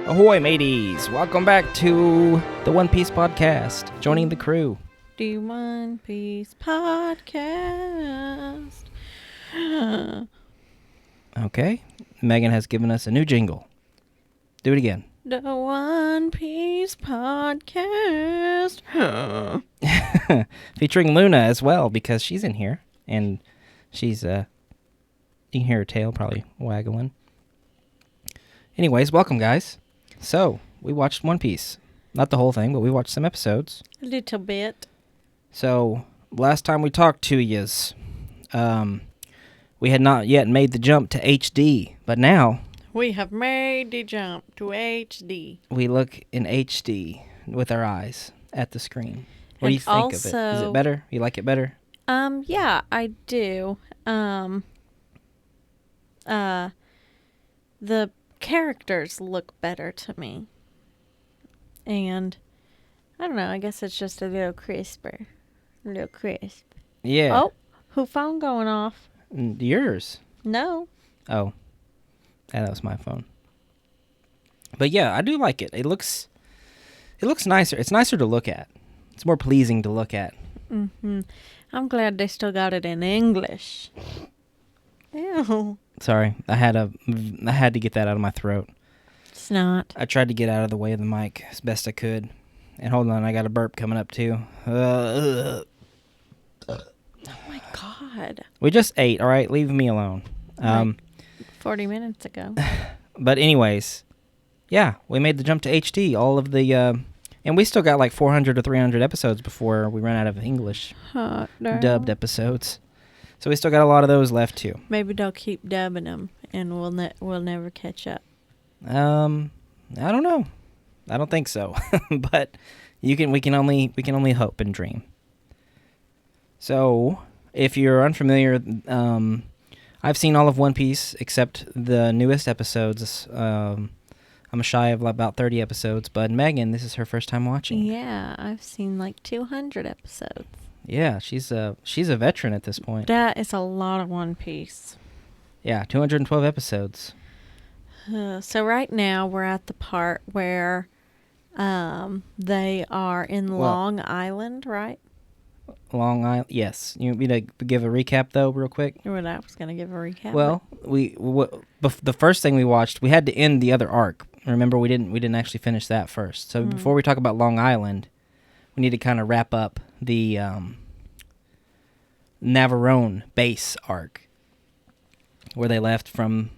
Ahoy, mateys! Welcome back to the One Piece podcast. Joining the crew. The One Piece podcast. Okay. Megan has given us a new jingle. Do it again. The One Piece podcast. Featuring Luna as well, because she's in here. And she's, you can hear her tail probably waggling. Anyways, welcome, guys. So, we watched One Piece. Not the whole thing, but we watched some episodes. A little bit. So, last time we talked to yous, we had not yet made the jump to HD, but now We have made the jump to HD. we look in HD with our eyes at the screen. What do you And think of it? Is also- it better? You like it better? Yeah, I do. The characters look better to me. And I don't know, I guess it's just a little crisper. A little crisp. Yeah. Oh, who phone going off? Yours. No. Oh. Yeah, that was my phone. But yeah, I do like it. It looks nicer. It's nicer to look at. It's more pleasing to look at. Mm-hmm. I'm glad they still got it in English. Ew. Sorry. I had to get that out of my throat. It's not. I tried to get out of the way of the mic as best I could. And hold on, I got a burp coming up too. Oh my God. We just ate, all right? Leave me alone. Like 40 minutes ago. But anyways, yeah, we made the jump to HD. All of the, and we still got like 400 or 300 episodes before we run out of English Hot dog. dubbed episodes. So we still got a lot of those left too. Maybe they'll keep dubbing them, and we'll never catch up. I don't know. I don't think so. But we can only hope and dream. So, if you're unfamiliar, I've seen all of One Piece except the newest episodes. I'm shy of about 30 episodes, but Megan, this is her first time watching. Yeah, I've seen like 200 episodes. Yeah, she's a veteran at this point. That is a lot of One Piece. Yeah, 212 episodes. So right now we're at the part where they are in Long Island, right? Long Island, yes. You want me to give a recap though, real quick? Well, I was going to give a recap. Well, the first thing we watched, we had to end the other arc. Remember, we didn't actually finish that first. So before we talk about Long Island, we need to kind of wrap up the Navarone base arc, where they left from.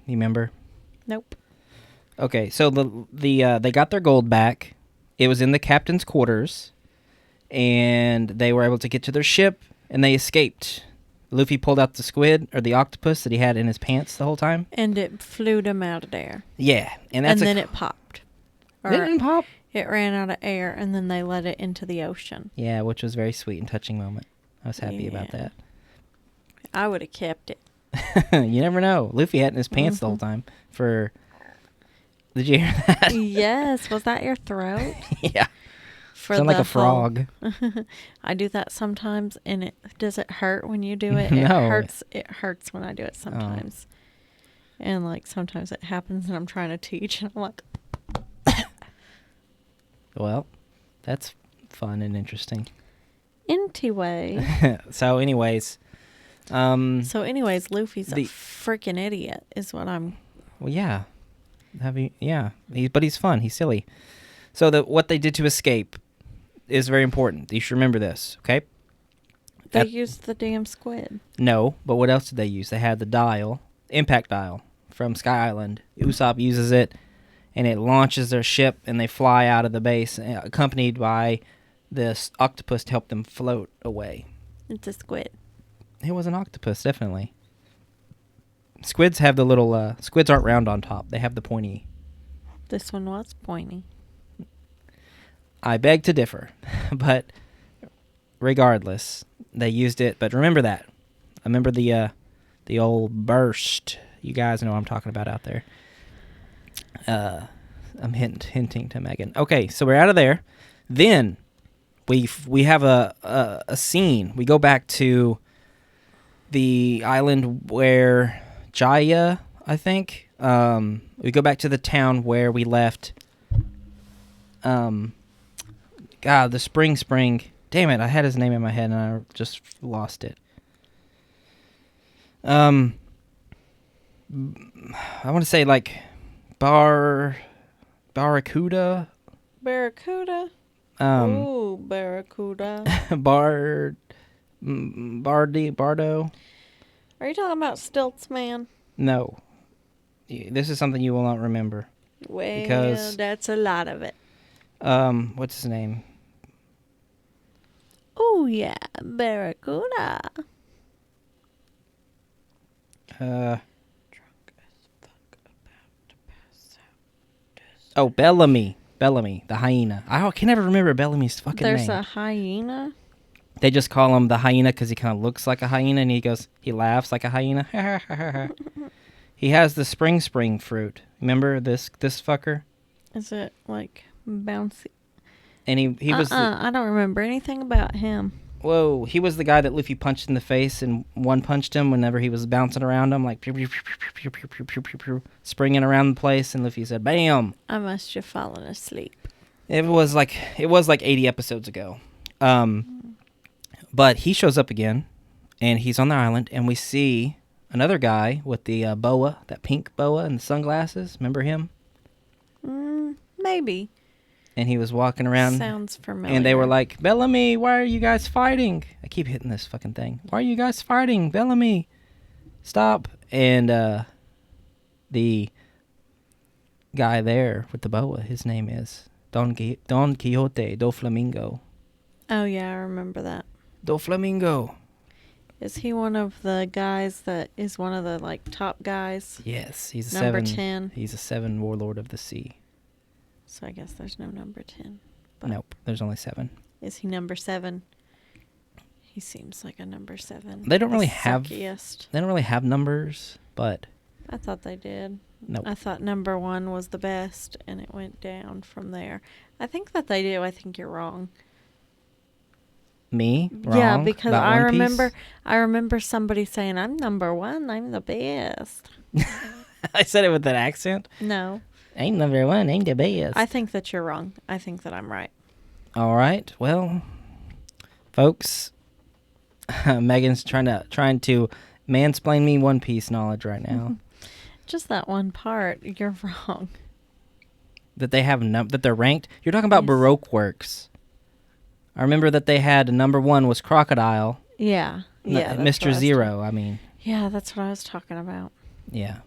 You remember? Nope. Okay, so they got their gold back. It was in the captain's quarters, and they were able to get to their ship, and they escaped. Luffy pulled out the squid, or the octopus that he had in his pants the whole time. And it flew them out of there. Yeah, and then it popped. It didn't pop? It ran out of air, and then they let it into the ocean. Yeah, which was a very sweet and touching moment. I was happy about that. I would have kept it. You never know. Luffy had it in his pants the whole time for... Did you hear that? Yes. Was that your throat? Yeah. For Sound like a frog. I do that sometimes, and does it hurt when you do it? No. It hurts when I do it sometimes. And like sometimes it happens and I'm trying to teach and I'm like... Well, that's fun and interesting. Anyway. So anyways... Luffy's a freaking idiot is what I'm... Well, yeah. But he's fun. He's silly. So what they did to escape is very important. You should remember this, okay? They used the damn squid. No, but what else did they use? They had the dial, impact dial, from Sky Island. Usopp uses it, and it launches their ship, and they fly out of the base, accompanied by this octopus to help them float away. It's a squid. It was an octopus, definitely. Squids have the little... squids aren't round on top. They have the pointy... This one was pointy. I beg to differ. But regardless, they used it. But remember that. I remember the old burst. You guys know what I'm talking about out there. I'm hinting to Megan. Okay, so we're out of there. Then we have a scene. We go back to the island where Jaya, I think, We go back to the town where we left. God, the spring. Damn it! I had his name in my head and I just lost it. I want to say like Barracuda. Barracuda. Um, Barracuda. Bardo. Are you talking about Stilts Man? No, this is something you will not remember. Well, Because- that's a lot of it. What's his name? Oh, yeah, Barracuda. Oh, Bellamy, the hyena. I can never remember Bellamy's fucking There's name. a hyena. They just call him the hyena because he kind of looks like a hyena, and he laughs like a hyena. He has the spring fruit. Remember this fucker? Is it like bouncy? And he was I don't remember anything about him. he was the guy that Luffy punched in the face and one punched him whenever he was bouncing around him, like pew, pew, pew, pew, pew, pew, pew, pew, pew, springing around the place, and Luffy said, "Bam!" I must have fallen asleep. It was like 80 episodes ago. But he shows up again, and he's on the island, and we see another guy with the boa, that pink boa and the sunglasses. Remember him? Maybe. And he was walking around. Sounds familiar. And they were like, "Bellamy, why are you guys fighting?" I keep hitting this fucking thing. "Why are you guys fighting? Bellamy, stop." And the guy there with the boa, his name is Don Quixote do Flamingo. Oh, yeah, I remember that. Do Flamingo. Is he one of the guys that is one of the, like, top guys? Yes, he's a Number 7. 10. He's a 7 warlord of the sea. So I guess there's no number 10. But Nope, there's only 7. is he number 7? He seems like a number 7. They don't The really have. suckiest. They don't really have numbers, but I thought they did. nope. I thought number 1 was the best, and it went down from there. I think that they do. I think you're wrong. Me? Wrong Yeah, because about I One Piece? remember somebody saying, "I'm number 1. I'm the best." I said it with that accent. No, Ain't number 1, ain't the best. I think that you're wrong. I think that I'm right. All right. Well, folks, Megan's trying to mansplain me One Piece knowledge right now. Just that one part. You're wrong. That they have that they're ranked. You're talking about Yes. Baroque works. I remember that they had number 1 was Crocodile. Yeah. Yeah. that's what Mr. I was Zero. I mean, Yeah, that's what I was talking about. yeah.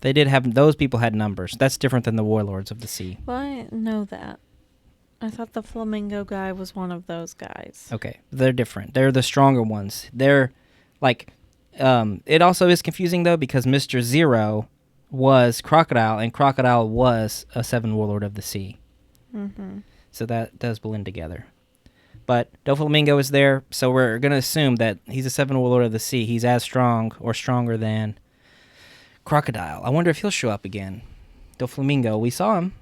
They did have those people had numbers. That's different than the Warlords of the Sea. Well, I didn't know that. I thought the flamingo guy was one of those guys. Okay, they're different. They're the stronger ones. They're like, it also is confusing though because Mr. Zero was Crocodile and Crocodile was a 7 Warlord of the Sea. Mm-hmm. So that does blend together. But Doflamingo is there, so we're going to assume that he's a 7 Warlord of the Sea. He's as strong or stronger than Crocodile. I wonder if he'll show up again. Doflamingo, we saw him.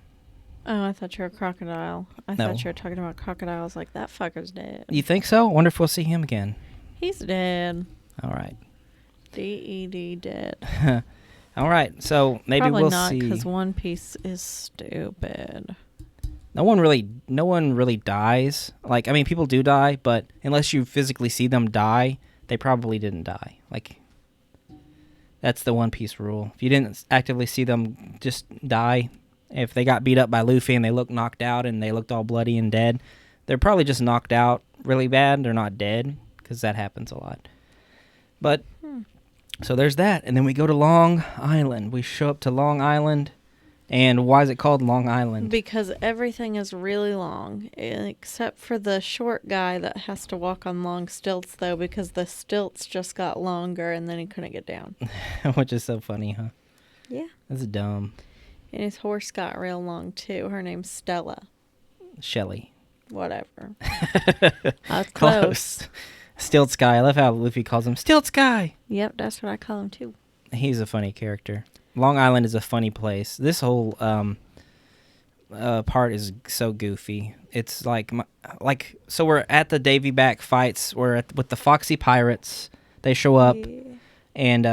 Oh, I thought you were a crocodile. I No. thought you were talking about crocodiles. Like, that fucker's dead. You think so? I wonder if we'll see him again. He's dead. All right. D-E-D dead. All right, so maybe Probably we'll not, see. because One Piece is stupid. No one really dies. Like, I mean, people do die, but unless you physically see them die, they probably didn't die. Like, that's the One Piece rule. If you didn't actively see them just die, if they got beat up by Luffy and they looked knocked out and they looked all bloody and dead, they're probably just knocked out really bad. They're not dead, because that happens a lot. But, so there's that. And then we go to Long Island. We show up to Long Island. And why is it called Long Island? Because everything is really long, except for the short guy that has to walk on long stilts, though, because the stilts just got longer and then he couldn't get down. Which is so funny, huh? Yeah. That's dumb. And his horse got real long, too. Her name's Stella. Shelly. Whatever. Close. Stilt Sky. I love how Luffy calls him Stilt Sky. Yep, that's what I call him, too. He's a funny character. Long Island is a funny place. This whole part is so goofy. It's like so we're at the Davey back fights. We're with the Foxy Pirates. They show up, Yeah. And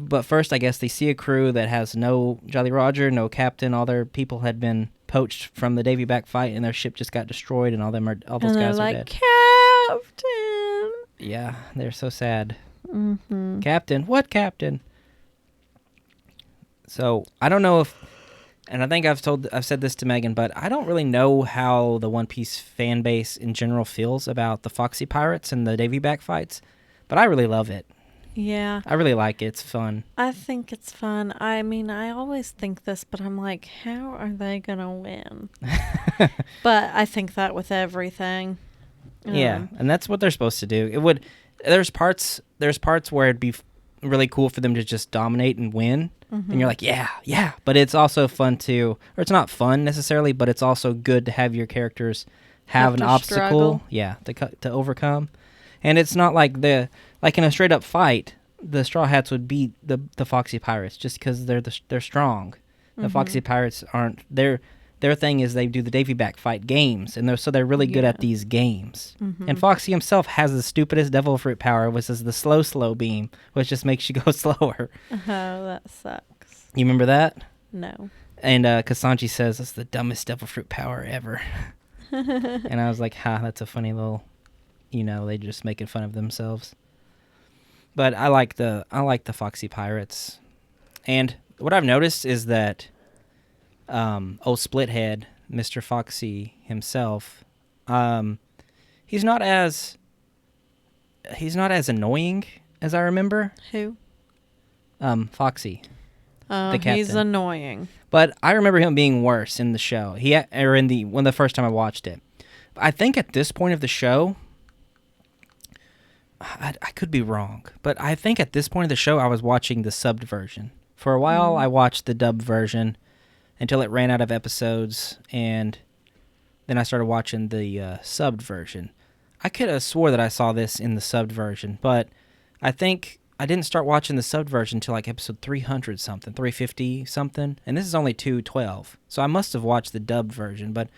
but first, I guess they see a crew that has no Jolly Roger, no captain. All their people had been poached from the Davy back fight, and their ship just got destroyed, and all those And they're guys are like, dead. Captain. Yeah, they're so sad. Mm-hmm. Captain, what captain? So I don't know if, and I think I've said this to Megan, but I don't really know how the One Piece fan base in general feels about the Foxy Pirates and the Davy back fights, but I really love it. Yeah. I really like it. It's fun. I think it's fun. I mean, I always think this, but I'm like, how are they going to win? But I think that with everything. Yeah, and that's what they're supposed to do. It would. There's parts where it'd be really cool for them to just dominate and win, and you're like, yeah. But it's also fun to, or it's not fun necessarily, but it's also good to have your characters have an obstacle, struggle. to overcome. And it's not like in a straight up fight, the Straw Hats would beat the Foxy Pirates just because they're strong. The Foxy Pirates aren't. Their thing is they do the Davy back fight games, and they're really good at these games. And Foxy himself has the stupidest devil fruit power, which is the slow beam, which just makes you go slower. Oh, that sucks. You remember that? No. And Kasanji says it's the dumbest devil fruit power ever. And I was like, that's a funny little, they just making fun of themselves. But I like the Foxy Pirates. And what I've noticed is that old Splithead, Mr. Foxy himself, he's not as annoying as I remember. Who? Foxy. The captain. He's annoying. But I remember him being worse in the show. When the first time I watched it. I think at this point of the show, I could be wrong, but I think at this point of the show I was watching the subbed version. For a while I watched the dubbed version until it ran out of episodes, and then I started watching the subbed version. I could have swore that I saw this in the subbed version, but I think I didn't start watching the subbed version until like episode 300 something, 350 something, and this is only 212. So I must have watched the dubbed version, but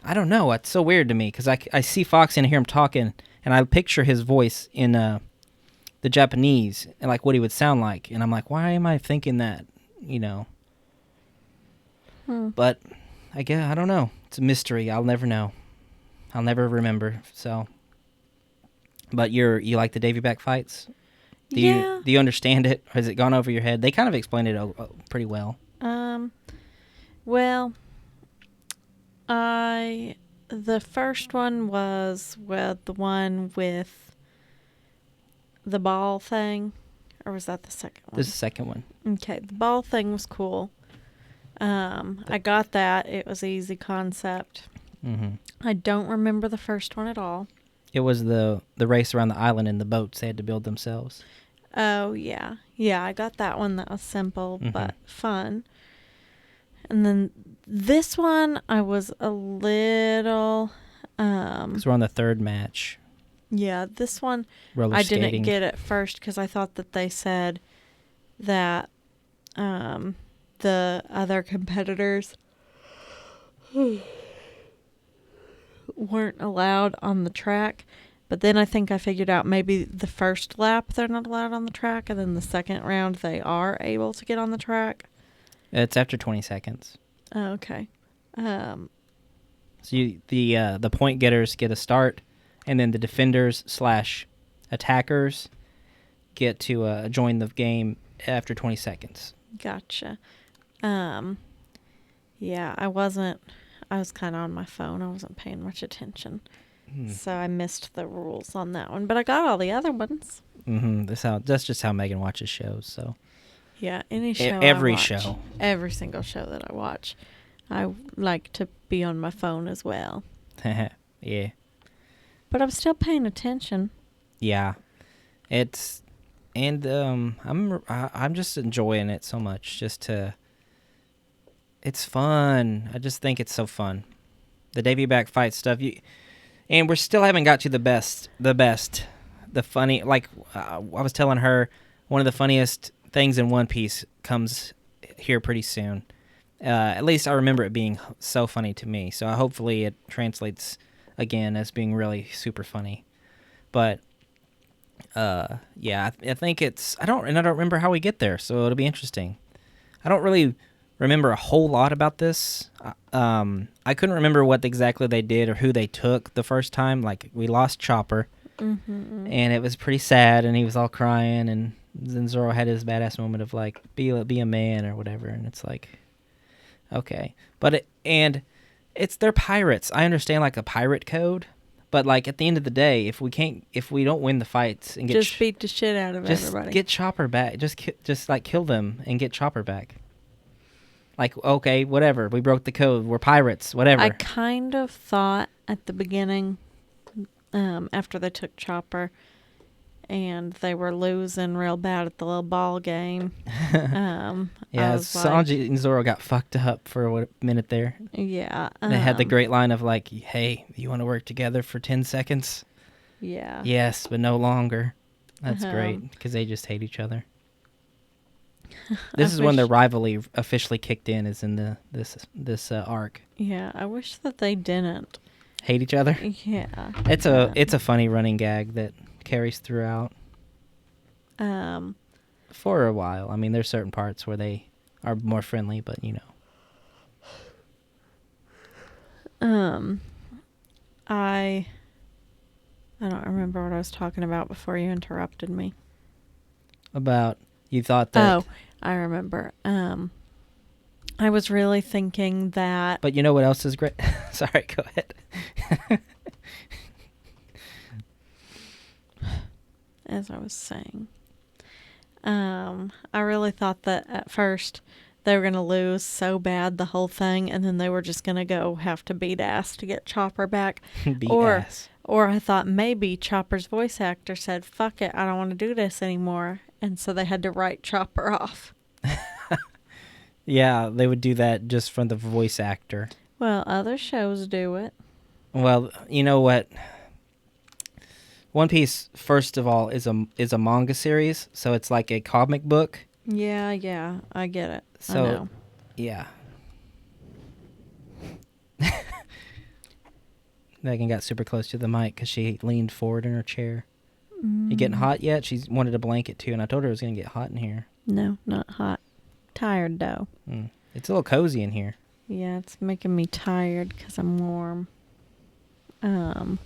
I don't know. It's so weird to me because I see Fox and I hear him talking, and I picture his voice in the Japanese and like what he would sound like, and I'm like, why am I thinking that? But I don't know. It's a mystery. I'll never know. I'll never remember. So, but you like the Davy back fights? Do you understand it? Or has it gone over your head? They kind of explained it pretty well. Well, the first one was the one with the ball thing, or was that the second one? This is the second one. Okay, the ball thing was cool. I got that. It was an easy concept. I don't remember the first one at all. It was the race around the island in the boats they had to build themselves. Oh, yeah. Yeah, I got that one. That was simple, but fun. And then this one, I was a little... Because we're on the third match. Yeah, this one, Roller skating. Didn't get at first because I thought that they said that the other competitors weren't allowed on the track. But then I think I figured out maybe the first lap they're not allowed on the track, and then the second round they are able to get on the track. It's after 20 seconds. Oh, okay. So the point getters get a start, and then the defenders / attackers get to join the game after 20 seconds. Gotcha. Yeah, I was kind of on my phone. I wasn't paying much attention. So I missed the rules on that one, but I got all the other ones. That's just how Megan watches shows. So yeah, any show, every show, every single show that I watch, I like to be on my phone as well. Yeah, but I'm still paying attention. Yeah, I'm just enjoying it so much. It's fun. I just think it's so fun. The Davy back fight stuff. And we still haven't got to the funny, like I was telling her, one of the funniest things in One Piece comes here pretty soon. At least I remember it being so funny to me. So hopefully it translates again as being really super funny. But Yeah, I think it's I don't remember how we get there, so it'll be interesting. I don't really remember a whole lot about this. I couldn't remember what exactly they did or who they took the first time. Like, we lost Chopper, and it was pretty sad, and he was all crying, and then Zoro had his badass moment of like, be a man or whatever, and it's like, okay, it's they're pirates. I understand like a pirate code, but like at the end of the day, if we don't win the fights and just beat the shit out of everybody, get Chopper back. Just like kill them and get Chopper back. Like, okay, whatever. We broke the code. We're pirates. Whatever. I kind of thought at the beginning, after they took Chopper, and they were losing real bad at the little ball game. Yeah, Sanji and Zoro got fucked up for a minute there. Yeah. They had the great line of like, hey, you want to work together for 10 seconds? Yeah. Yes, but no longer. That's great, because they just hate each other. This is when the rivalry officially kicked in, is in this arc. Yeah, I wish that they didn't hate each other. Yeah. It's a funny running gag that carries throughout. For a while. I mean, there's certain parts where they are more friendly, but you know. I don't remember what I was talking about before you interrupted me. About you thought that. Oh, I remember. I was really thinking that. But you know what else is great? Sorry, go ahead. As I was saying, I really thought that at first they were going to lose so bad the whole thing, and then they were just going to go have to beat ass to get Chopper back. Or I thought maybe Chopper's voice actor said, fuck it, I don't want to do this anymore. And so they had to write Chopper off. Yeah, they would do that just from the voice actor. Well, other shows do it. Well, you know what? One Piece, first of all, is a manga series, so it's like a comic book. Yeah, I get it. So, I know. Yeah. Megan got super close to the mic because she leaned forward in her chair. You getting hot yet? She wanted a blanket too, and I told her it was going to get hot in here. No, not hot. Tired though. It's a little cozy in here. Yeah, it's making me tired because I'm warm. And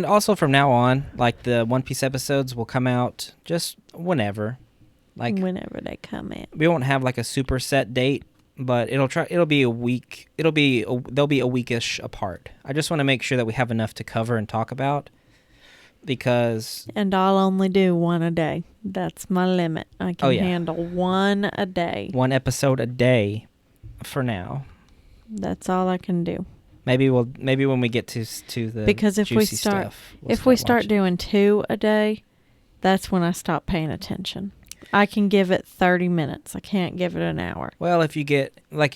also from now on, like the One Piece episodes will come out just whenever. Like whenever they come in. We won't have like a super set date, but it'll be a week. They'll be a weekish apart. I just want to make sure that we have enough to cover and talk about, because and I'll only do one a day. That's my limit. I can handle one a day. One episode a day for now. That's all I can do. Maybe when we get to the because if we start doing 2 a day, that's when I stop paying attention. I can give it 30 minutes. I can't give it an hour. Well, if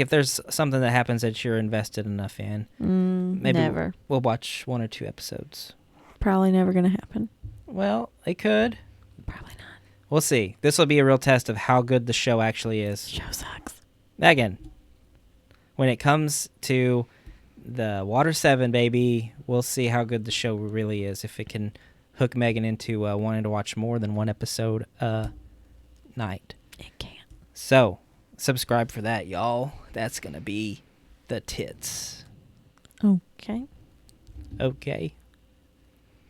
there's something that happens that you're invested enough in, maybe never. We'll watch 1 or 2 episodes. Probably never going to happen. Well, it could. Probably not. We'll see. This will be a real test of how good the show actually is. Show sucks. Megan, when it comes to the Water 7, baby, we'll see how good the show really is. If it can hook Megan into wanting to watch more than 1 episode a night. It can't. So, subscribe for that, y'all. That's going to be the tits. Okay.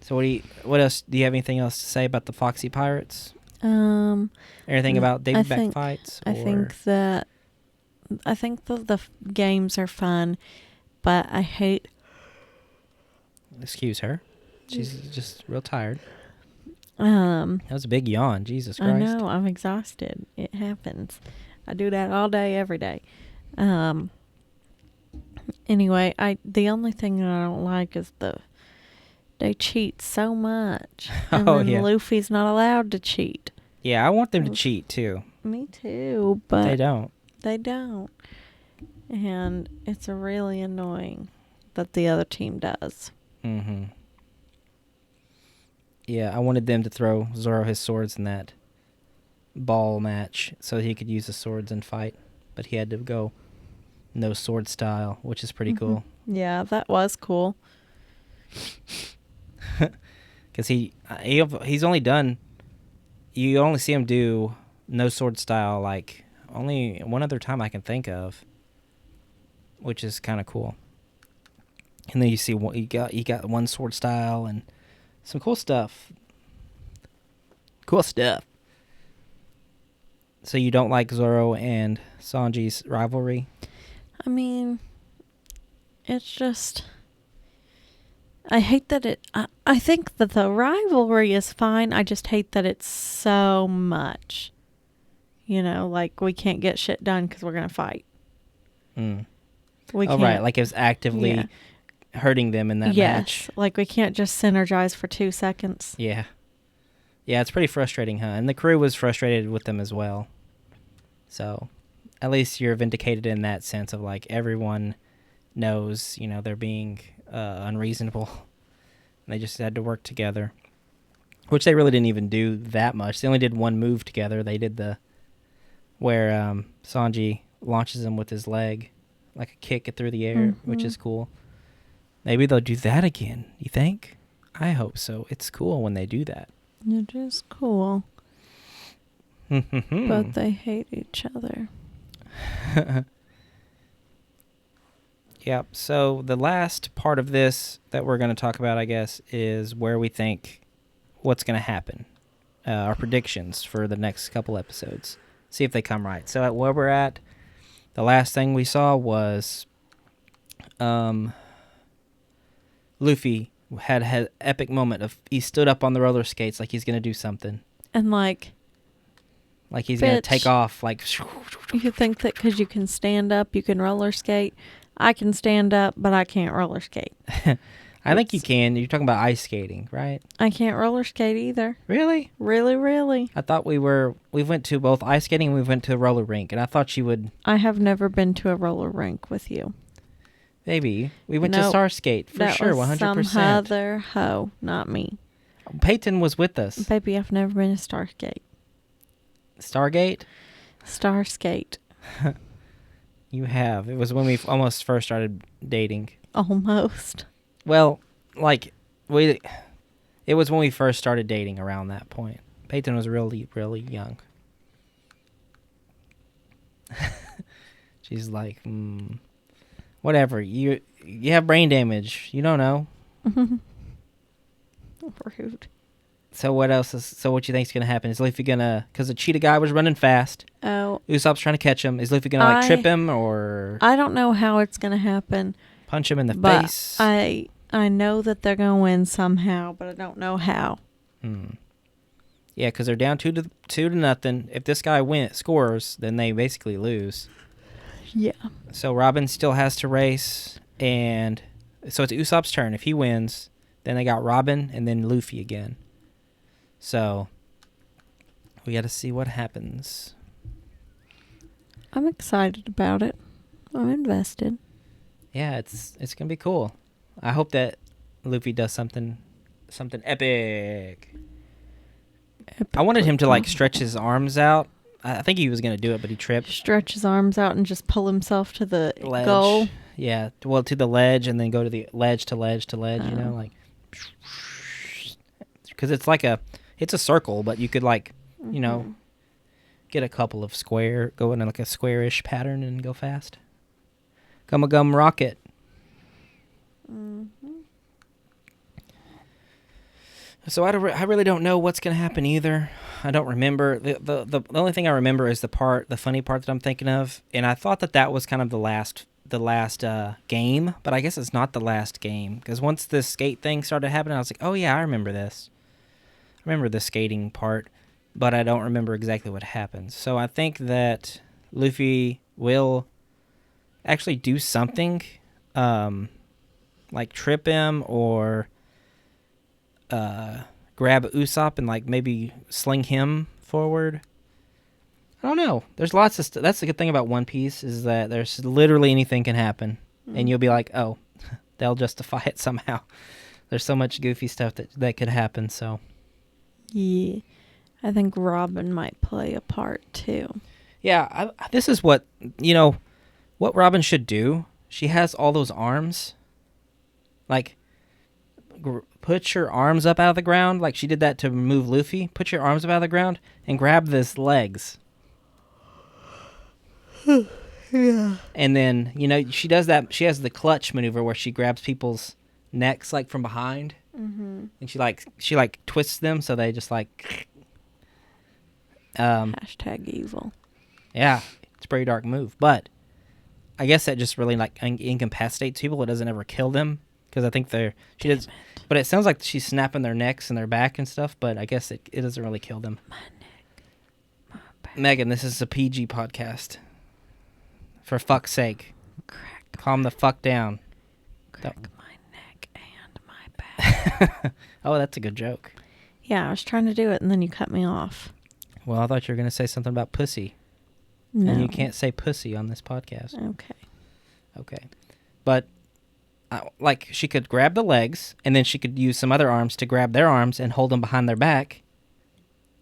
So what else? Do you have anything else to say about the Foxy Pirates? Anything about Davey back fights? I think the games are fun, but I hate. Excuse her. She's just real tired. That was a big yawn. Jesus Christ. I know. I'm exhausted. It happens. I do that all day, every day. Anyway, the only thing that I don't like is they cheat so much. And then Luffy's not allowed to cheat. Yeah, I want them to cheat too. Me too, but they don't. They don't. And it's really annoying that the other team does. Mm-hmm. Yeah, I wanted them to throw Zoro his swords in that ball match so he could use the swords and fight. But he had to go no sword style, which is pretty cool. Yeah, that was cool. Because he's only done. You only see him do no sword style like only one other time I can think of, which is kind of cool. And then you see you got one sword style and some cool stuff. Cool stuff. So you don't like Zoro and Sanji's rivalry? I mean, it's just... I hate that I think that the rivalry is fine. I just hate that it's so much. You know, like we can't get shit done because we're going to fight. Mm. We Oh, can't, right. Like it was actively hurting them in that match. Like we can't just synergize for 2 seconds. Yeah. Yeah, it's pretty frustrating, huh? And the crew was frustrated with them as well. So at least you're vindicated in that sense of like everyone knows, you know, they're being unreasonable. And they just had to work together, which they really didn't even do that much. They only did one move together. They did where Sanji launches him with his leg, like a kick it through the air, which is cool. Maybe they'll do that again, you think? I hope so. It's cool when they do that. It is cool. But they hate each other. Yep. So the last part of this that we're going to talk about, I guess, is where we think what's going to happen. Our predictions for the next couple episodes. See if they come right. So at where we're at, the last thing we saw was Luffy had an epic moment of he stood up on the roller skates like he's going to do something. And like he's going to take off. Like you think that because you can stand up, you can roller skate. I can stand up, but I can't roller skate. I think you can. You're talking about ice skating, right? I can't roller skate either. Really? Really? I thought we went to both ice skating and we went to a roller rink, and I thought you would... I have never been to a roller rink with you. Maybe. We went to Starskate, for sure, 100%. That was some other hoe, not me. Peyton was with us. Baby, I've never been to Starskate. Stargate? Starskate. You have. It was when we almost first started dating. Almost. Well, like, it was when we first started dating around that point. Peyton was really, really young. She's like, whatever. You have brain damage. You don't know. Rude. So what else what you think's going to happen? Is Luffy going to, because the cheetah guy was running fast. Oh. Usopp's trying to catch him. Is Luffy going to, like, trip him or? I don't know how it's going to happen. Punch him in the face? I know that they're going to win somehow, but I don't know how. Yeah, because they're down 2-0. If this guy scores, then they basically lose. Yeah. So Robin still has to race, and so it's Usopp's turn. If he wins, then they got Robin and then Luffy again. So we got to see what happens. I'm excited about it. I'm invested. Yeah, it's gonna be cool. I hope that Luffy does something epic. I wanted him to like stretch his arms out. I think he was gonna do it, but he tripped. Stretch his arms out and just pull himself to the ledge. goal. Yeah, well, to the ledge and then go to the ledge to ledge to ledge. You know, like because it's a circle, but you could like you know get a couple of go in like a squarish pattern and go fast. Gum rocket. So I really don't know what's going to happen either. I don't remember. The only thing I remember is the funny part that I'm thinking of, and I thought that was kind of the last game, but I guess it's not the last game because once this skate thing started happening, I was like, oh yeah, I remember this. I remember the skating part, but I don't remember exactly what happens. So I think that Luffy will actually do something, like trip him or grab Usopp and like maybe sling him forward. I don't know. There's lots of that's the good thing about One Piece is that there's literally anything can happen, and you'll be like, oh, they'll justify it somehow. There's so much goofy stuff that could happen. So yeah, I think Robin might play a part too. Yeah, this is what Robin should do. She has all those arms. Like, put your arms up out of the ground, like she did that to move Luffy. Put your arms up out of the ground and grab his legs. Yeah. And then, you know, she does that. She has the clutch maneuver where she grabs people's necks, like, from behind. Mm-hmm. And she twists them so they just, like... Hashtag evil. Yeah, it's a pretty dark move. But I guess that just really, like, incapacitates people. It doesn't ever kill them. Because I think they're... She does, but it sounds like she's snapping their necks and their back and stuff. But I guess it doesn't really kill them. My neck. My back. Megan, this is a PG podcast. For fuck's sake. Calm the fuck down. Crack my neck and my back. Oh, that's a good joke. Yeah, I was trying to do it and then you cut me off. Well, I thought you were going to say something about pussy. No. And you can't say pussy on this podcast. Okay. But, like, she could grab the legs, and then she could use some other arms to grab their arms and hold them behind their back.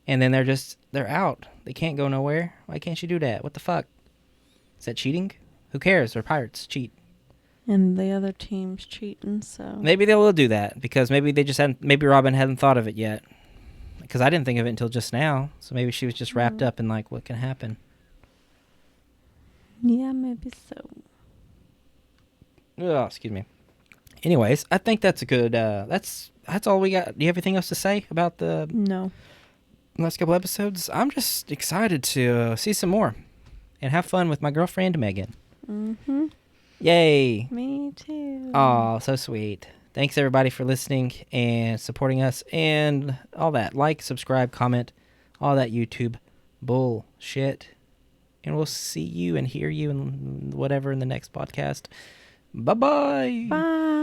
And then they're out. They can't go nowhere. Why can't she do that? What the fuck? Is that cheating? Who cares? They're pirates. Cheat. And the other team's cheating, so... Maybe they will do that, because maybe maybe Robin hadn't thought of it yet. Because I didn't think of it until just now. So maybe she was just wrapped up in, like, what can happen. Yeah, maybe so. Oh, excuse me. Anyways, I think that's a good, that's all we got. Do you have anything else to say about the No. last couple episodes? I'm just excited to see some more and have fun with my girlfriend, Megan. Mm-hmm. Yay. Me too. Oh, so sweet. Thanks, everybody, for listening and supporting us and all that. Like, subscribe, comment, all that YouTube bullshit. And we'll see you and hear you and whatever in the next podcast. Bye-bye. Bye.